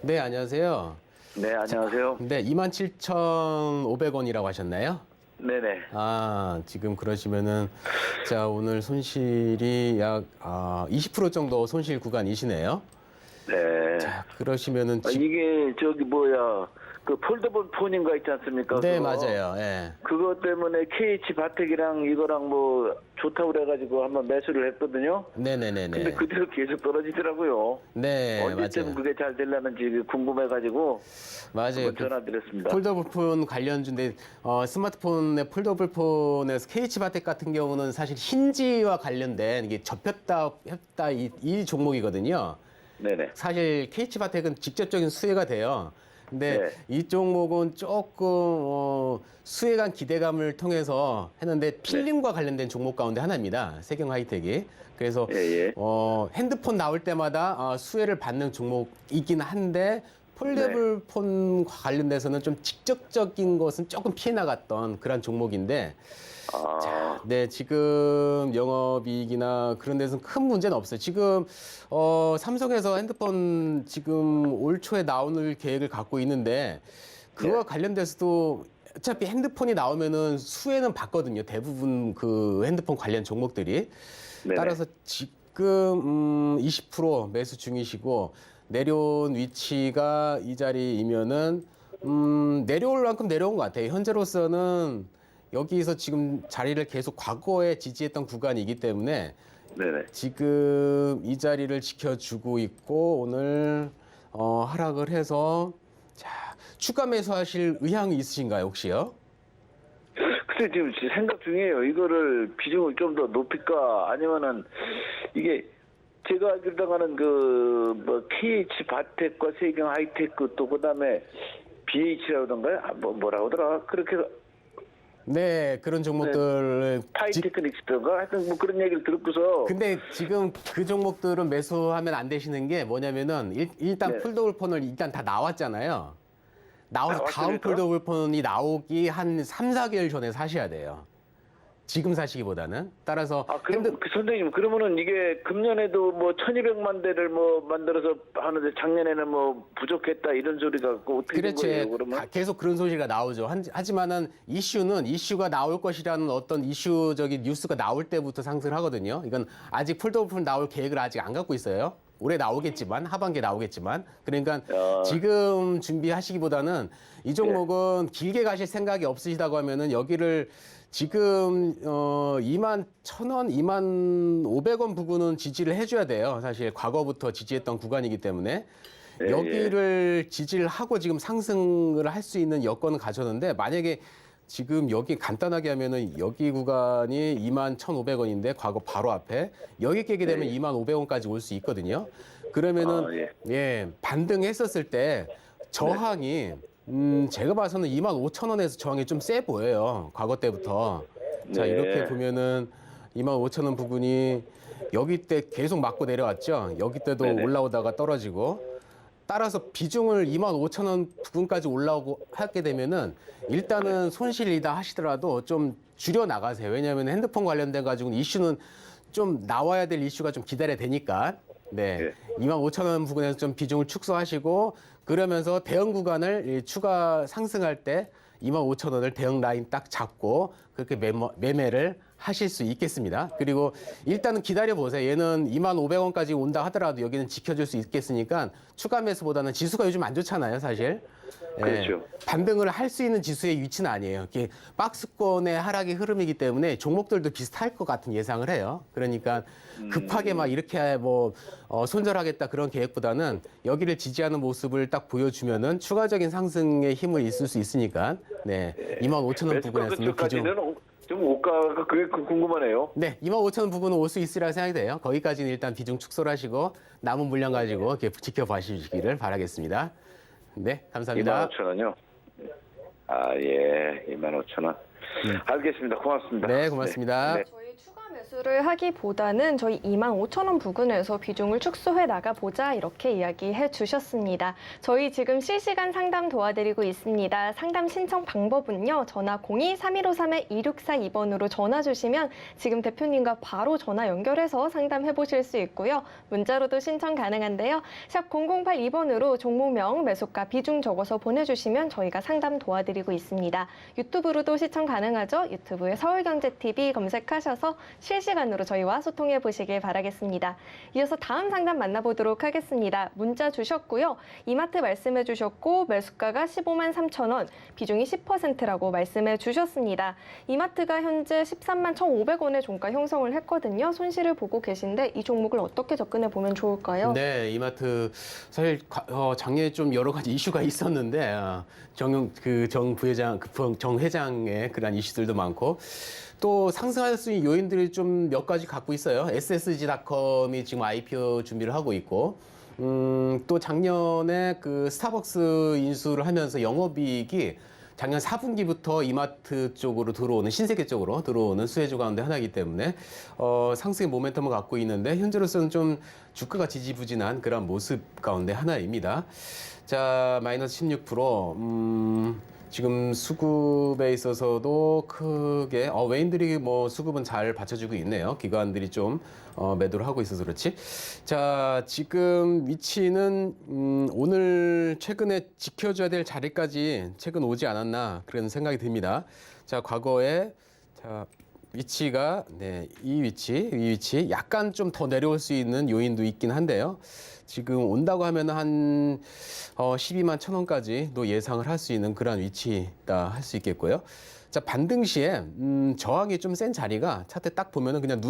네, 안녕하세요. 네, 안녕하세요. 네, 27,500원이라고 하셨나요? 네네. 아, 지금 그러시면은 자, 오늘 손실이 약 20% 정도 손실 구간이시네요. 네. 자, 그러시면은 이게 그 폴더블 폰인가 있지 않습니까? 네, 그거? 맞아요. 예. 그것 때문에 KH 바텍이랑 이거랑 뭐 좋다고 그래가지고 한번 매수를 했거든요. 네네네네. 근데 그대로 계속 떨어지더라고요. 네, 언제쯤 맞아요. 그게 잘 되려는지 궁금해가지고 맞아요. 한번 전화드렸습니다. 폴더블폰 관련주인데 스마트폰의 폴더블폰에서 KH바텍 같은 경우는 사실 힌지와 관련된 이게 접혔다 했다 이 종목이거든요. 네네. 사실 KH바텍은 직접적인 수혜가 돼요. 근데 네. 이 종목은 조금 수혜감 기대감을 통해서 했는데 필름과 관련된 종목 가운데 하나입니다. 세경 하이텍이. 그래서 예. 핸드폰 나올 때마다 수혜를 받는 종목이긴 한데 폴더블폰 관련돼서는 좀 직접적인 것은 조금 피해 나갔던 그런 종목인데 네, 지금 영업이익이나 그런 데서는 큰 문제는 없어요. 지금 삼성에서 핸드폰 지금 올 초에 나오는 계획을 갖고 있는데 그거와 관련돼서도 어차피 핸드폰이 나오면은 수혜는 받거든요. 대부분 그 핸드폰 관련 종목들이. 네네. 따라서 지금 20% 매수 중이시고 내려온 위치가 이 자리이면은 내려올 만큼 내려온 것 같아요. 현재로서는 여기서 지금 자리를 계속 과거에 지지했던 구간이기 때문에 네네. 지금 이 자리를 지켜주고 있고 오늘 하락을 해서 자, 추가 매수하실 의향이 있으신가요, 혹시요? 글쎄 글쎄 지금 생각 중이에요. 이거를 비중을 좀 더 높일까 아니면은 이게 제가 알기로는 그 KH 바텍과 세경 하이테크 또 그다음에 BH라던가요? 뭐라고 하더라? 그렇게 네, 그런 종목들. 파이테크닉스던가 하여튼 뭐 그런 얘기를 듣고서 근데 지금 그 종목들은 매수하면 안 되시는 게 뭐냐면은 일단 네. 폴더블폰을 일단 다 나왔잖아요. 나와서 다음 나왔으니까? 폴더블폰이 나오기 한 3, 4개월 전에 사셔야 돼요. 지금 사시기보다는. 따라서 그럼 그 선생님 그러면은 이게 금년에도 뭐 1,200만 대를 뭐 만들어서 하는데 작년에는 뭐 부족했다 이런 소리가 어떻게 된 그렇지. 거예요? 그러면 계속 그런 소리가 나오죠. 하지만은 이슈가 나올 것이라는 어떤 이슈적인 뉴스가 나올 때부터 상승을 하거든요. 이건 아직 폴더블폰 나올 계획을 아직 안 갖고 있어요. 올해 나오겠지만 하반기에 나오겠지만 그러니까 지금 준비하시기보다는 이 종목은 길게 가실 생각이 없으시다고 하면은 여기를 지금 21,000원, 25,000원 부근은 지지를 해줘야 돼요. 사실 과거부터 지지했던 구간이기 때문에 여기를 지지를 하고 지금 상승을 할 수 있는 여건을 가졌는데 만약에 지금 여기 간단하게 하면은 여기 구간이 21,500원인데 과거 바로 앞에 여기 깨게 되면 25,000원까지 올 수 있거든요. 그러면은 반등했었을 때 저항이 제가 봐서는 25,000원에서 저항이 좀 세 보여요. 과거 때부터. 자, 이렇게 보면은 25,000원 부분이 여기 때 계속 맞고 내려왔죠. 여기 때도 올라오다가 떨어지고. 따라서 비중을 25,000원 부근까지 올라오고 하게 되면은 일단은 손실이다 하시더라도 좀 줄여 나가세요. 왜냐하면 핸드폰 관련된 가지고는 이슈는 좀 나와야 될 이슈가 좀 기다려야 되니까. 네. 25,000원 부근에서 좀 비중을 축소하시고 그러면서 대형 구간을 추가 상승할 때 25,000원을 대형 라인 딱 잡고 그렇게 매매를 하실 수 있겠습니다. 그리고 일단은 기다려 보세요. 얘는 25,000원까지 온다 하더라도 여기는 지켜줄 수 있겠으니까 추가 매수보다는 지수가 요즘 안 좋잖아요, 사실. 그렇죠. 반등을 할 수 있는 지수의 위치는 아니에요. 이게 박스권의 하락의 흐름이기 때문에 종목들도 비슷할 것 같은 예상을 해요. 그러니까 급하게 막 이렇게 손절하겠다 그런 계획보다는 여기를 지지하는 모습을 딱 보여주면은 추가적인 상승의 힘을 있을 수 있으니까 25,000원 부근에서는 비중. 좀 옷가가 그게 궁금하네요. 네, 25,000원 부분은 올 수 있으리라 생각이 돼요. 거기까지는 일단 비중 축소를 하시고 남은 물량 가지고 이렇게 지켜봐주시기를 바라겠습니다. 네, 감사합니다. 25,000원요? 25,000원. 알겠습니다. 고맙습니다. 네, 고맙습니다. 네. 저희 추가 매수를 하기보다는 저희 25,000원 부근에서 비중을 축소해 나가보자 이렇게 이야기해 주셨습니다. 저희 지금 실시간 상담 도와드리고 있습니다. 상담 신청 방법은요. 전화 02-3153-2642번으로 전화 주시면 지금 대표님과 바로 전화 연결해서 상담해 보실 수 있고요. 문자로도 신청 가능한데요. 샵 0082번으로 종목명, 매수가, 비중 적어서 보내주시면 저희가 상담 도와드리고 있습니다. 유튜브로도 시청 가능하죠. 유튜브에 서울경제TV 검색하셔서 실시간으로 저희와 소통해 보시길 바라겠습니다. 이어서 다음 상담 만나보도록 하겠습니다. 문자 주셨고요. 이마트 말씀해 주셨고 매수가가 153,000원, 비중이 10%라고 말씀해 주셨습니다. 이마트가 현재 131,500원의 종가 형성을 했거든요. 손실을 보고 계신데 이 종목을 어떻게 접근해 보면 좋을까요? 네, 이마트 사실 작년에 좀 여러 가지 이슈가 있었는데 정 회장의 그런 이슈들도 많고 또 상승할 수 있는 요인들이 좀 몇 가지 갖고 있어요. SSG닷컴이 지금 IPO 준비를 하고 있고 또 작년에 그 스타벅스 인수를 하면서 영업이익이 작년 4분기부터 이마트 쪽으로 들어오는 신세계 쪽으로 들어오는 수혜주 가운데 하나이기 때문에 상승의 모멘텀을 갖고 있는데 현재로서는 좀 주가가 지지부진한 그런 모습 가운데 하나입니다. 자, 마이너스 16%. 지금 수급에 있어서도 크게 외인들이 뭐 수급은 잘 받쳐주고 있네요. 기관들이 좀 매도를 하고 있어서 그렇지. 자, 지금 위치는 오늘 최근에 지켜줘야 될 자리까지 최근 오지 않았나 그런 생각이 듭니다. 자, 과거에 위치가 이 위치 약간 좀 더 내려올 수 있는 요인도 있긴 한데요. 지금 온다고 하면 한 121,000원까지도 예상을 할 수 있는 그런 위치다 할 수 있겠고요. 자, 반등 시에 저항이 좀 센 자리가 차트 딱 보면은 그냥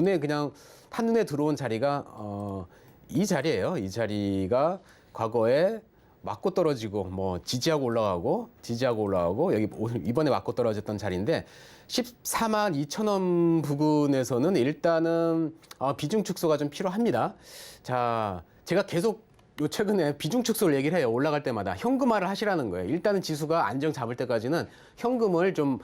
한눈에 들어온 자리가 이 자리예요. 이 자리가 과거에 맞고 떨어지고 뭐 지지하고 올라가고 여기 이번에 맞고 떨어졌던 자리인데 14만 2천 원 부근에서는 일단은 비중 축소가 좀 필요합니다. 자, 제가 계속 요 최근에 비중 축소를 얘기를 해요. 올라갈 때마다 현금화를 하시라는 거예요. 일단은 지수가 안정 잡을 때까지는 현금을 좀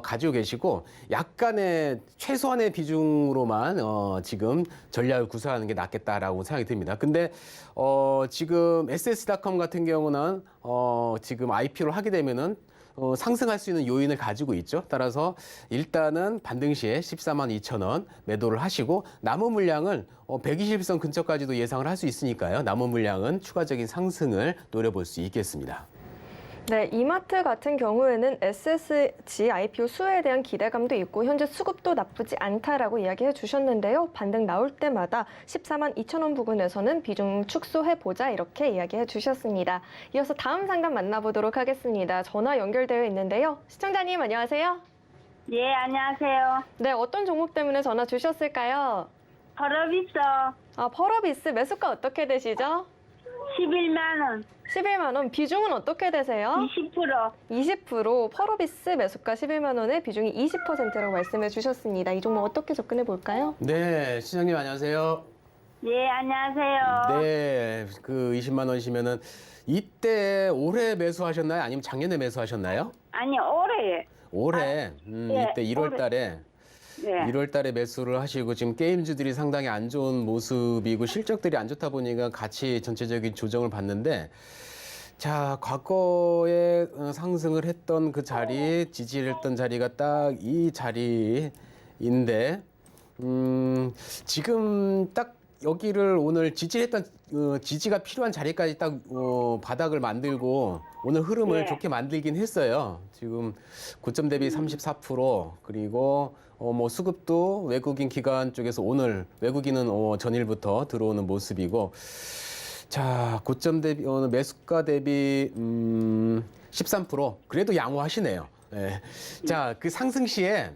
가지고 계시고 약간의 최소한의 비중으로만 지금 전략을 구사하는 게 낫겠다라고 생각이 듭니다. 근데 지금 SS닷컴 같은 경우는 지금 IPO를 하게 되면은 상승할 수 있는 요인을 가지고 있죠. 따라서 일단은 반등 시에 14만 2천 원 매도를 하시고 남은 물량을 120선 근처까지도 예상을 할 수 있으니까요. 남은 물량은 추가적인 상승을 노려볼 수 있겠습니다. 네, 이마트 같은 경우에는 SSG IPO 수혜에 대한 기대감도 있고 현재 수급도 나쁘지 않다라고 이야기해 주셨는데요. 반등 나올 때마다 14만 2천 원 부근에서는 비중 축소해보자 이렇게 이야기해 주셨습니다. 이어서 다음 상담 만나보도록 하겠습니다. 전화 연결되어 있는데요. 시청자님 안녕하세요. 예, 안녕하세요. 네, 어떤 종목 때문에 전화 주셨을까요? 펄어비서 펄어비스 매수가 어떻게 되시죠? 11만 원, 11만 원, 비중은 어떻게 되세요? 20%. 20%, 펄어비스 매수가 11만 원에 비중이 20%라고 말씀해 주셨습니다. 이 종목 어떻게 접근해 볼까요? 네, 시장님 안녕하세요. 예, 안녕하세요. 네, 그 20만 원이시면은 이때 올해 매수하셨나요? 아니면 작년에 매수하셨나요? 아니, 올해. 올해, 예, 이때 1월 달에. 예. 1월 달에 매수를 하시고 지금 게임주들이 상당히 안 좋은 모습이고 실적들이 안 좋다 보니까 같이 전체적인 조정을 받는데 자, 과거에 상승을 했던 그 자리, 지지를 했던 자리가 딱 이 자리인데 지금 딱 여기를 오늘 지지했던 지지가 필요한 자리까지 딱 바닥을 만들고 오늘 흐름을 예. 좋게 만들긴 했어요. 지금 고점 대비 34% 그리고 뭐 수급도 외국인 기관 쪽에서 오늘 외국인은 전일부터 들어오는 모습이고 자, 고점 대비 매수가 대비 13% 그래도 양호하시네요. 예. 자, 그 상승 시에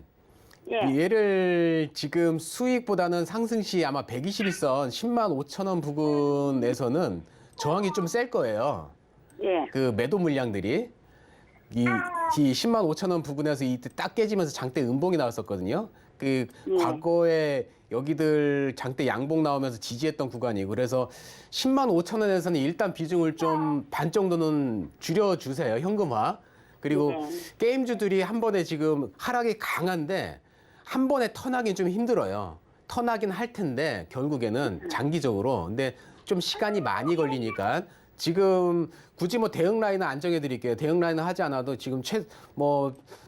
예. 얘를 지금 수익보다는 상승 시 아마 121선 10만 5천 원 부근에서는 저항이 좀 셀 거예요. 예. 그 매도 물량들이 이 10만 5천 원 부근에서 이때 딱 깨지면서 장대 음봉이 나왔었거든요. 그 과거에 여기들 장대 양봉 나오면서 지지했던 구간이고 그래서 10만 5천 원에서는 일단 비중을 좀 반 정도는 줄여주세요. 현금화. 그리고 게임주들이 한 번에 지금 하락이 강한데 한 번에 턴하기는 좀 힘들어요. 턴하긴 할 텐데 결국에는 장기적으로 근데 좀 시간이 많이 걸리니까 지금 굳이 뭐 대응 라인은 안 정해드릴게요. 대응 라인은 하지 않아도 지금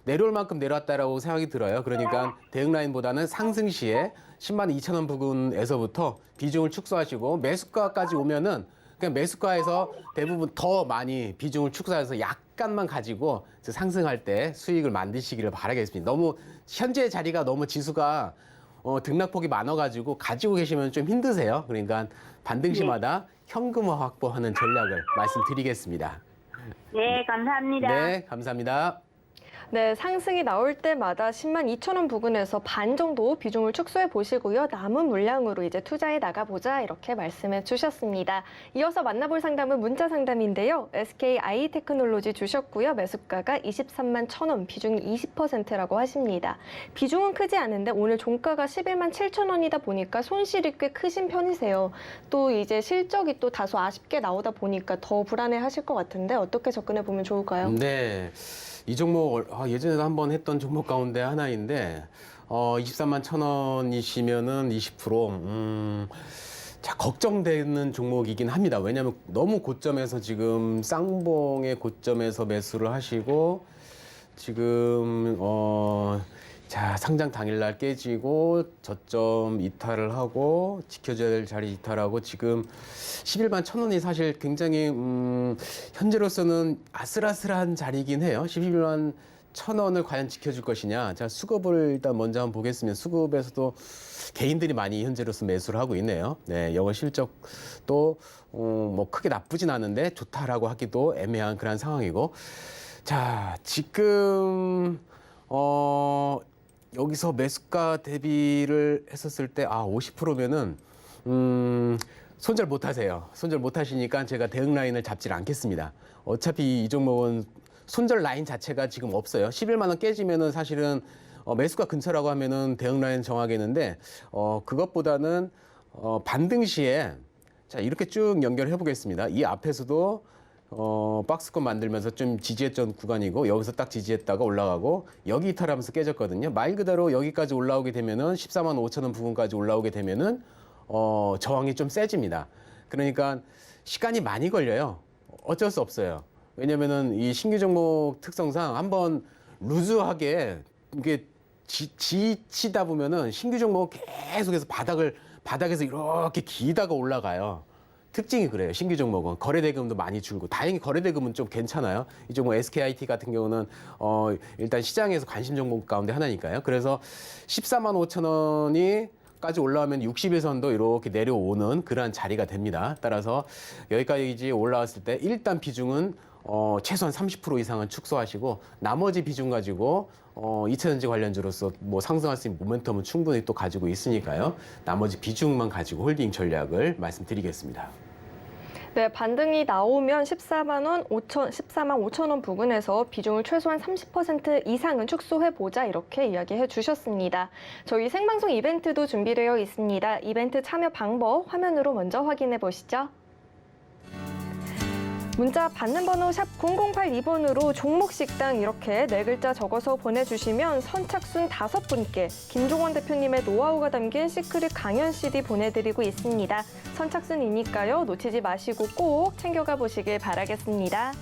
내려올 만큼 내려왔다라고 생각이 들어요. 그러니까 대응 라인보다는 상승 시에 10만 2천 원 부근에서부터 비중을 축소하시고 매수가까지 오면은 그냥 매수가에서 대부분 더 많이 비중을 축소해서 약간만 가지고 상승할 때 수익을 만드시기를 바라겠습니다. 너무 현재 자리가 너무 지수가 등락폭이 많아가지고 가지고 계시면 좀 힘드세요. 그러니까 반등 시마다 현금화 확보하는 전략을 말씀드리겠습니다. 네, 감사합니다. 네, 감사합니다. 네, 상승이 나올 때마다 10만 2천 원 부근에서 반 정도 비중을 축소해 보시고요. 남은 물량으로 이제 투자해 나가보자 이렇게 말씀해 주셨습니다. 이어서 만나볼 상담은 문자 상담인데요. SK 아이테크놀로지 주셨고요. 매수가가 23만 1천 원, 비중이 20%라고 하십니다. 비중은 크지 않은데 오늘 종가가 11만 7천 원이다 보니까 손실이 꽤 크신 편이세요. 또 이제 실적이 또 다소 아쉽게 나오다 보니까 더 불안해 하실 것 같은데 어떻게 접근해 보면 좋을까요? 네. 이 종목 예전에도 한번 했던 종목 가운데 하나인데 23만 1천 원이시면은 20%. 자, 걱정되는 종목이긴 합니다. 왜냐하면 너무 고점에서 지금 쌍봉의 고점에서 매수를 하시고 지금 자, 상장 당일날 깨지고 저점 이탈을 하고 지켜줘야 될 자리 이탈하고 지금 11만 1천 원이 사실 굉장히 현재로서는 아슬아슬한 자리이긴 해요. 11만 1천 원을 과연 지켜줄 것이냐. 자, 수급을 일단 먼저 한번 보겠습니다. 수급에서도 개인들이 많이 현재로서 매수를 하고 있네요. 네, 영업 실적도 뭐 크게 나쁘진 않은데 좋다라고 하기도 애매한 그런 상황이고. 자, 지금 여기서 매수가 대비를 했었을 때 50%면은 손절 못 하세요. 손절 못 하시니까 제가 대응 라인을 잡질 않겠습니다. 어차피 이 종목은 손절 라인 자체가 지금 없어요. 11만 원 깨지면은 사실은 매수가 근처라고 하면은 대응 라인 정하겠는데 그것보다는 반등 시에 자 이렇게 쭉 연결해 보겠습니다. 이 앞에서도 박스권 만들면서 좀 지지했던 구간이고 여기서 딱 지지했다가 올라가고 여기 이탈하면서 깨졌거든요. 말 그대로 여기까지 올라오게 되면은 14만 5천 원 부근까지 올라오게 되면은 저항이 좀 세집니다. 그러니까 시간이 많이 걸려요. 어쩔 수 없어요. 왜냐면은 이 신규 종목 특성상 한번 루즈하게 이게 지치다 보면은 신규 종목 계속해서 바닥에서 이렇게 기다가 올라가요. 특징이 그래요. 신규 종목은 거래대금도 많이 줄고 다행히 거래대금은 좀 괜찮아요. 이 종목 SKIT 같은 경우는 일단 시장에서 관심 종목 가운데 하나니까요. 그래서 14만 5천 원이까지 올라오면 60일선도 이렇게 내려오는 그러한 자리가 됩니다. 따라서 여기까지 올라왔을 때 일단 비중은 최소한 30% 이상은 축소하시고 나머지 비중 가지고 2차전지 관련주로서 뭐 상승할 수 있는 모멘텀은 충분히 또 가지고 있으니까요. 나머지 비중만 가지고 홀딩 전략을 말씀드리겠습니다. 네, 반등이 나오면 14만 5천 원 부근에서 비중을 최소한 30% 이상은 축소해보자 이렇게 이야기해 주셨습니다. 저희 생방송 이벤트도 준비되어 있습니다. 이벤트 참여 방법 화면으로 먼저 확인해 보시죠. 문자 받는 번호 샵 0082번으로 종목식당 이렇게 4글자 적어서 보내주시면 선착순 5분께 김종원 대표님의 노하우가 담긴 시크릿 강연 CD 보내드리고 있습니다. 선착순이니까요. 놓치지 마시고 꼭 챙겨가 보시길 바라겠습니다.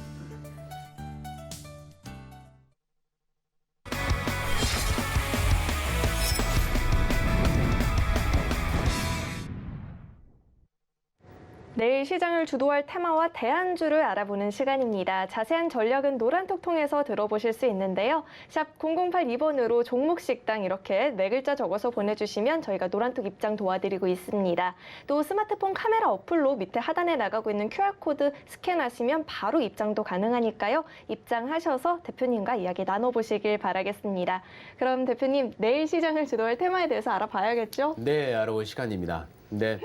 내일 시장을 주도할 테마와 대안주를 알아보는 시간입니다. 자세한 전략은 노란톡 통해서 들어보실 수 있는데요. 샵 0082번으로 종목식당 이렇게 4글자 적어서 보내주시면 저희가 노란톡 입장 도와드리고 있습니다. 또 스마트폰 카메라 어플로 밑에 하단에 나가고 있는 QR코드 스캔하시면 바로 입장도 가능하니까요. 입장하셔서 대표님과 이야기 나눠보시길 바라겠습니다. 그럼 대표님, 내일 시장을 주도할 테마에 대해서 알아봐야겠죠? 네, 알아볼 시간입니다. 네,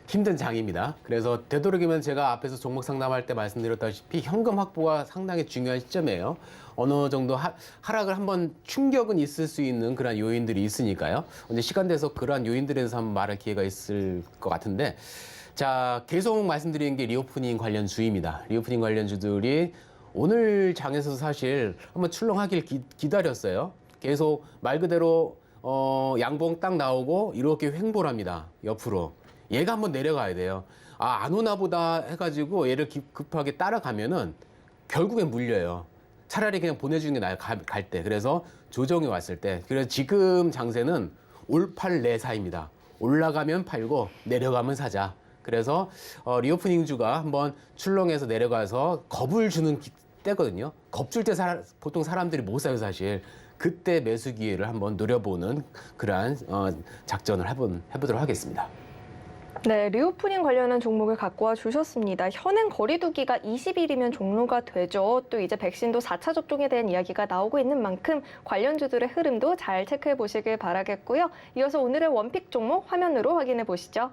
힘든 장입니다. 그래서 되도록이면 제가 앞에서 종목 상담할 때 말씀드렸다시피 현금 확보가 상당히 중요한 시점이에요. 어느 정도 하락을 한번 충격은 있을 수 있는 그런 요인들이 있으니까요. 언제 시간 돼서 그러한 요인들에 대해서 한번 말할 기회가 있을 것 같은데 자, 계속 말씀드리는 게 리오프닝 관련주입니다. 리오프닝 관련주들이 오늘 장에서도 사실 한번 출렁하길 기다렸어요. 계속 말 그대로 양봉 딱 나오고 이렇게 횡보를 합니다. 옆으로. 얘가 한번 내려가야 돼요. 안 오나 보다 해가지고 얘를 급하게 따라가면은 결국엔 물려요. 차라리 그냥 보내주는 게 나아요. 갈 때. 그래서 조정이 왔을 때. 그래서 지금 장세는 올팔 사이입니다. 올라가면 팔고 내려가면 사자. 그래서 리오프닝주가 한번 출렁해서 내려가서 겁을 주는 때거든요. 겁줄 때 보통 사람들이 못 사요, 사실. 그때 매수 기회를 한번 노려보는 그러한 작전을 해보도록 하겠습니다. 네, 리오프닝 관련한 종목을 갖고 와 주셨습니다. 현행 거리두기가 20일이면 종료가 되죠. 또 이제 백신도 4차 접종에 대한 이야기가 나오고 있는 만큼 관련주들의 흐름도 잘 체크해 보시길 바라겠고요. 이어서 오늘의 원픽 종목 화면으로 확인해 보시죠.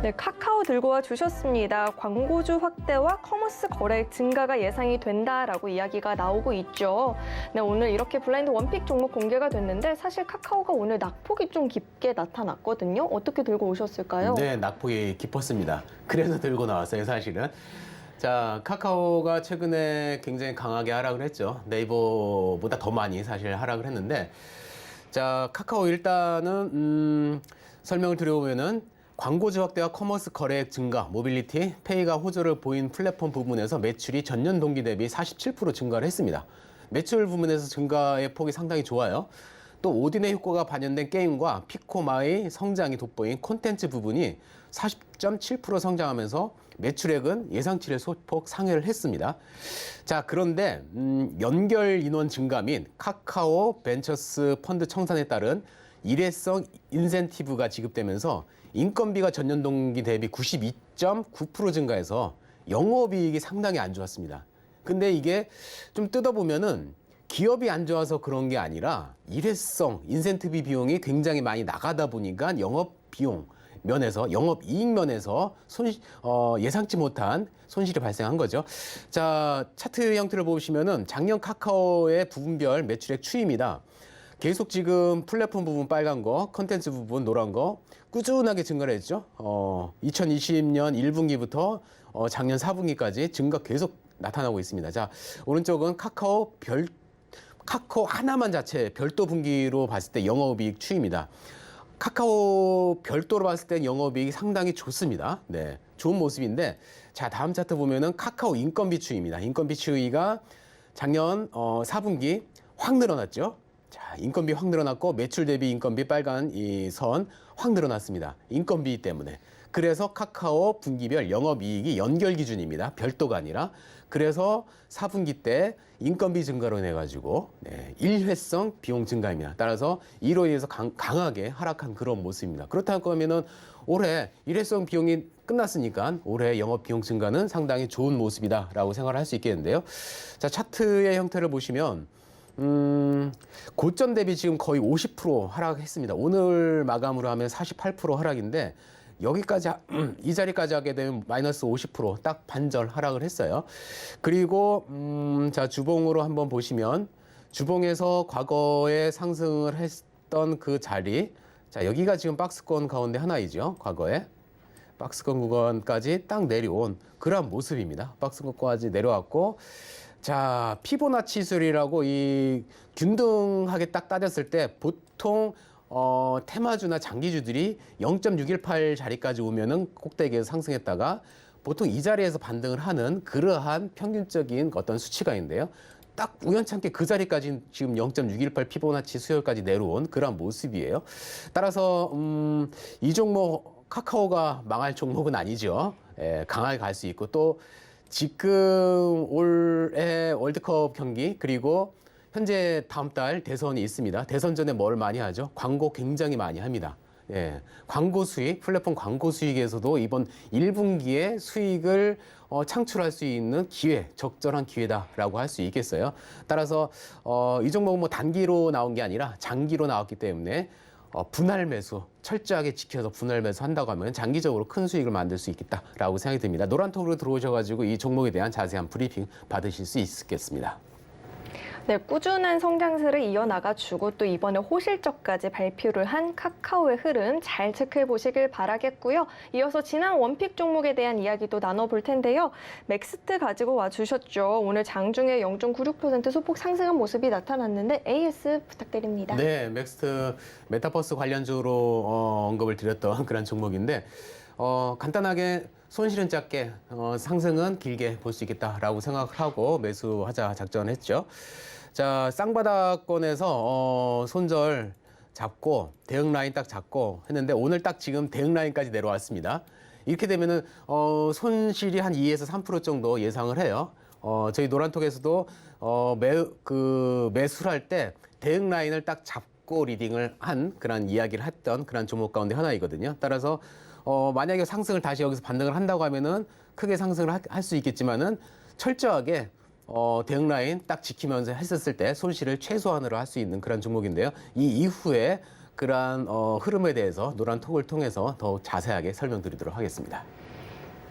네, 카카오 들고 와 주셨습니다. 광고주 확대와 커머스 거래액 증가가 예상이 된다라고 이야기가 나오고 있죠. 네, 오늘 이렇게 블라인드 원픽 종목 공개가 됐는데 사실 카카오가 오늘 낙폭이 좀 깊게 나타났거든요. 어떻게 들고 오셨을까요? 네, 낙폭이 깊었습니다. 그래서 들고 나왔어요, 사실은. 자, 카카오가 최근에 굉장히 강하게 하락을 했죠. 네이버보다 더 많이 사실 하락을 했는데 자, 카카오 일단은 설명을 드려보면은 광고주 확대와 커머스 거래액 증가, 모빌리티, 페이가 호조를 보인 플랫폼 부분에서 매출이 전년 동기 대비 47% 증가를 했습니다. 매출 부분에서 증가의 폭이 상당히 좋아요. 또 오딘의 효과가 반영된 게임과 피코마의 성장이 돋보인 콘텐츠 부분이 40.7% 성장하면서 매출액은 예상치를 소폭 상회를 했습니다. 자, 그런데 연결 인원 증가 및 카카오 벤처스 펀드 청산에 따른 일회성 인센티브가 지급되면서 인건비가 전년 동기 대비 92.9% 증가해서 영업이익이 상당히 안 좋았습니다. 근데 이게 좀 뜯어보면은 기업이 안 좋아서 그런 게 아니라 일회성 인센티브 비용이 굉장히 많이 나가다 보니까 영업 비용, 면에서 영업이익 면에서 예상치 못한 손실이 발생한 거죠. 자, 차트 형태를 보시면은 작년 카카오의 부분별 매출액 추이입니다. 계속 지금 플랫폼 부분 빨간 거, 컨텐츠 부분 노란 거 꾸준하게 증가를 했죠. 2020년 1분기부터 작년 4분기까지 증가 계속 나타나고 있습니다. 자, 오른쪽은 카카오 하나만 자체 별도 분기로 봤을 때 영업이익 추이입니다. 카카오 별도로 봤을 때 영업이익이 상당히 좋습니다. 네, 좋은 모습인데, 자, 다음 차트 보면은 카카오 인건비 추이입니다. 인건비 추이가 작년 4분기 확 늘어났죠. 자, 인건비 확 늘어났고 매출 대비 인건비 빨간 이 선 확 늘어났습니다. 인건비 때문에. 그래서 카카오 분기별 영업이익이 연결 기준입니다. 별도가 아니라. 그래서 4분기 때 인건비 증가로 인해 가지고 일회성 비용 증가입니다. 따라서 이로 인해서 강하게 하락한 그런 모습입니다. 그렇다고 하면은 올해 일회성 비용이 끝났으니까 올해 영업 비용 증가는 상당히 좋은 모습이다라고 생각을 할 수 있겠는데요. 자, 차트의 형태를 보시면 고점 대비 지금 거의 50% 하락했습니다. 오늘 마감으로 하면 48% 하락인데 여기까지 이 자리까지 하게 되면 마이너스 50% 반절 하락을 했어요. 그리고 자, 주봉으로 한번 보시면 주봉에서 과거에 상승을 했던 그 자리, 자, 여기가 지금 박스권 가운데 하나이죠. 과거에 박스권 구간까지 딱 내려온 그런 모습입니다. 박스권까지 내려왔고, 자, 피보나치 수율이라고 이 균등하게 딱 따졌을 때 보통 테마주나 장기주들이 0.618 자리까지 오면은 꼭대기에서 상승했다가 보통 이 자리에서 반등을 하는 그러한 평균적인 어떤 수치가 있는데요. 딱 우연찮게 그 자리까지 지금 0.618 피보나치 수열까지 내려온 그런 모습이에요. 따라서 이 종목 카카오가 망할 종목은 아니죠. 강하게 갈 수 있고, 또 지금 올해 월드컵 경기 그리고 현재 다음 달 대선이 있습니다. 대선 전에 뭘 많이 하죠? 광고 굉장히 많이 합니다. 광고 수익, 플랫폼 광고 수익에서도 이번 1분기에 수익을 창출할 수 있는 기회, 적절한 기회다라고 할 수 있겠어요. 따라서 이 종목은 뭐 단기로 나온 게 아니라 장기로 나왔기 때문에 분할 매수, 철저하게 지켜서 분할 매수 한다고 하면 장기적으로 큰 수익을 만들 수 있겠다라고 생각이 듭니다. 노란톡으로 들어오셔가지고 이 종목에 대한 자세한 브리핑 받으실 수 있겠습니다. 네, 꾸준한 성장세를 이어나가주고 또 이번에 호실적까지 발표를 한 카카오의 흐름 잘 체크해 보시길 바라겠고요. 이어서 지난 원픽 종목에 대한 이야기도 나눠볼 텐데요. 맥스트 가지고 와주셨죠. 오늘 장중에 0.96% 소폭 상승한 모습이 나타났는데 AS 부탁드립니다. 네, 맥스트 메타버스 관련주로 언급을 드렸던 그런 종목인데 간단하게 손실은 작게 상승은 길게 볼 수 있겠다라고 생각하고 매수하자 작전했죠. 자, 쌍바닥권에서 손절 잡고 대응 라인 딱 잡고 했는데 오늘 딱 지금 대응 라인까지 내려왔습니다. 이렇게 되면은 손실이 한 2에서 3% 정도 예상을 해요. 저희 노란톡에서도 매수를 할 때 대응 라인을 딱 잡고 리딩을 한 그런 이야기를 했던 그런 종목 가운데 하나이거든요. 따라서 만약에 상승을 다시 여기서 반등을 한다고 하면은 크게 상승을 할 수 있겠지만은 철저하게 대응 라인 딱 지키면서 했었을 때 손실을 최소한으로 할 수 있는 그런 종목인데요. 이 이후에 그러한 흐름에 대해서 노란톡을 통해서 더 자세하게 설명드리도록 하겠습니다.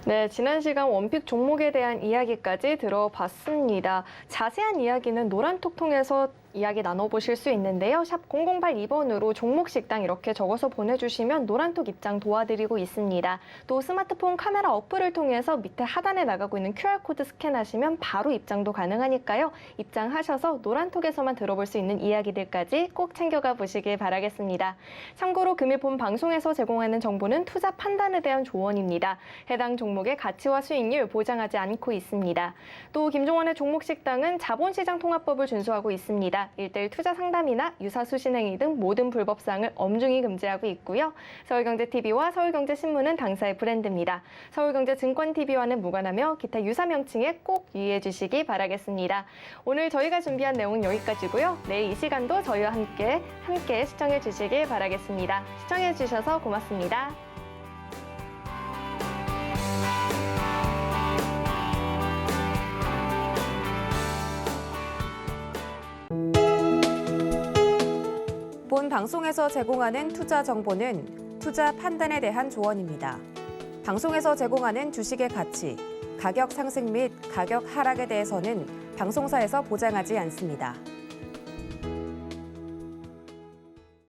네, 지난 시간 원픽 종목에 대한 이야기까지 들어봤습니다. 자세한 이야기는 노란톡 통해서 이야기 나눠보실 수 있는데요. 샵 0082번으로 종목 식당 이렇게 적어서 보내주시면 노란톡 입장 도와드리고 있습니다. 또 스마트폰 카메라 어플을 통해서 밑에 하단에 나가고 있는 QR코드 스캔하시면 바로 입장도 가능하니까요. 입장하셔서 노란톡에서만 들어볼 수 있는 이야기들까지 꼭 챙겨가 보시길 바라겠습니다. 참고로 금일 본 방송에서 제공하는 정보는 투자 판단에 대한 조언입니다. 해당 종목의 가치와 수익률 보장하지 않고 있습니다. 또 김종원의 종목 식당은 자본시장 통합법을 준수하고 있습니다. 1:1 투자 상담이나 유사수신행위 등 모든 불법사항을 엄중히 금지하고 있고요. 서울경제TV와 서울경제신문은 당사의 브랜드입니다. 서울경제증권TV와는 무관하며 기타 유사 명칭에 꼭 유의해 주시기 바라겠습니다. 오늘 저희가 준비한 내용은 여기까지고요. 내일 이 시간도 저희와 함께 시청해 주시길 바라겠습니다. 시청해 주셔서 고맙습니다. 본 방송에서 제공하는 투자 정보는 투자 판단에 대한 조언입니다. 방송에서 제공하는 주식의 가치, 가격 상승 및 가격 하락에 대해서는 방송사에서 보장하지 않습니다.